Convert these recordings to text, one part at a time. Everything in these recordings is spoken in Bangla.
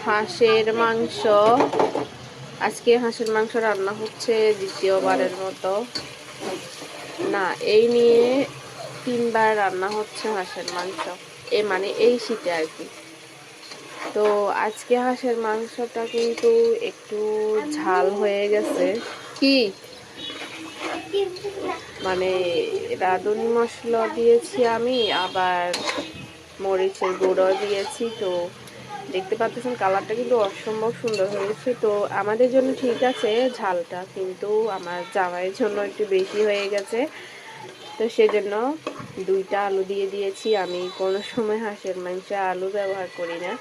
হাঁসের মাংস। আজকে হাঁসের মাংস রান্না হচ্ছে দ্বিতীয়বারের মতো, না এই নিয়ে 3বার রান্না হচ্ছে হাঁসের মাংস, মানে এই শীতে আর কি। তো আজকে হাঁসের মাংসটা কিন্তু একটু ঝাল হয়ে গেছে, কি মানে রাঁধুনি মশলা দিয়েছি আমি, আবার মরিচের গুঁড়ো দিয়েছি। তো দেখতে পাচ্ছেন কালারটা কিন্তু অসম্ভব সুন্দর হয়েছে। তো আমাদের জন্য ঠিক আছে ঝালটা, কিন্তু আমার জামাইয়ের জন্য একটু বেশি হয়ে গেছে। তো সেজন্য 2টা আলু দিয়ে দিয়েছি। আমি কোনো সময় হাঁসের মাংসে আলু ব্যবহার করি না,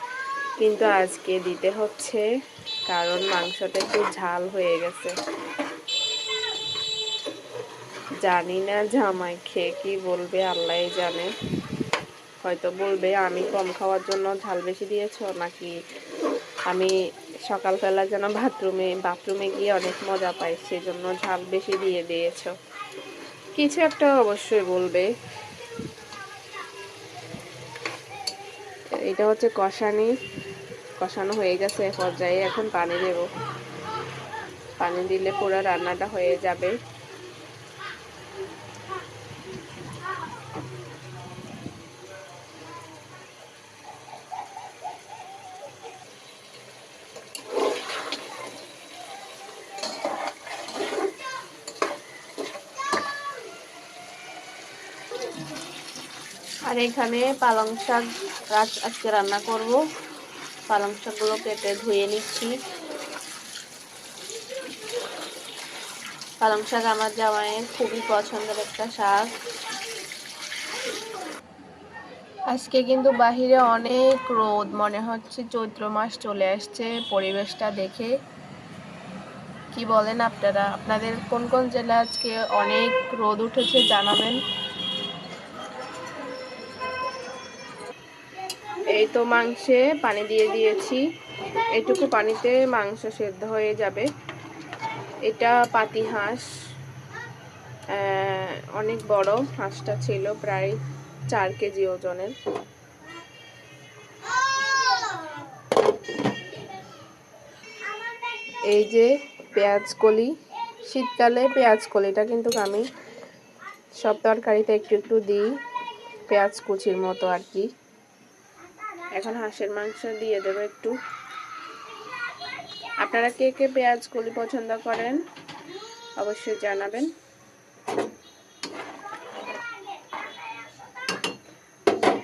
কিন্তু আজকে দিতে হচ্ছে কারণ মাংসটা একটু ঝাল হয়ে গেছে। জানি না জামাই খেয়ে কি বলবে, আল্লাহই জানে। হয়তো বলবে আমি কম খাওয়ার জন্য ঝাল বেশি দিয়েছো, নাকি আমি সকালবেলা যেন বাথরুমে গিয়ে অনেক মজা পাই সেজন্য ঝাল বেশি দিয়ে দিয়েছো, কিছু একটা অবশ্যই বলবে। এটা হচ্ছে কষানো হয়ে গেছে পর্যায়ে। এখন পানি দেব, পানি দিলে পুরো রান্নাটা হয়ে যাবে। আর এখানে পালং শাক আজকে রান্না করব। পালং শাকগুলো কেটে ধুয়ে নিচ্ছি। পালং শাক আমার জামাইয়ের খুবই পছন্দের একটা শাক। আজকে কিন্তু বাহিরে অনেক রোদ, মনে হচ্ছে চৈত্র মাস চলে আসছে পরিবেশটা দেখে। কি বলেন আপনারা? আপনাদের কোন কোন জেলা আজকে অনেক রোদ উঠেছে জানাবেন। এই তো মাংসে পানি দিয়ে দিয়েছি, এইটুকু পানিতে মাংস সেদ্ধ হয়ে যাবে। এটা পাতি হাঁস, অনেক বড় হাঁসটা ছিল, প্রায় 4 কেজি ওজনের। এই যে পেঁয়াজ কলি, শীতকালে পেঁয়াজ কলিটা কিন্তু আমি সব তরকারিতে একটু একটু দিই, পেঁয়াজ কুচির মতো আর কি। এখন হাঁসের মাংস দিয়ে দেবো একটু। আপনারা কে কে পেঁয়াজ কলি পছন্দ করেন অবশ্যই জানাবেন।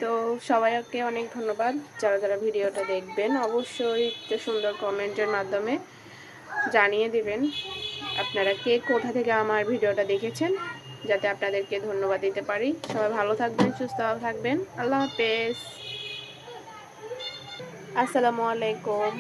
তো সবাইকে অনেক ধন্যবাদ যারা যারা ভিডিওটা দেখবেন। অবশ্যই একটা সুন্দর কমেন্টের মাধ্যমে জানিয়ে দিবেন আপনারা কে কোথা থেকে আমার ভিডিওটা দেখেছেন, যাতে আপনাদেরকে ধন্যবাদ দিতে পারি। সবাই ভালো থাকবেন, সুস্থ থাকবেন। আল্লাহ হাফেজ, আসসালামু আলাইকুম।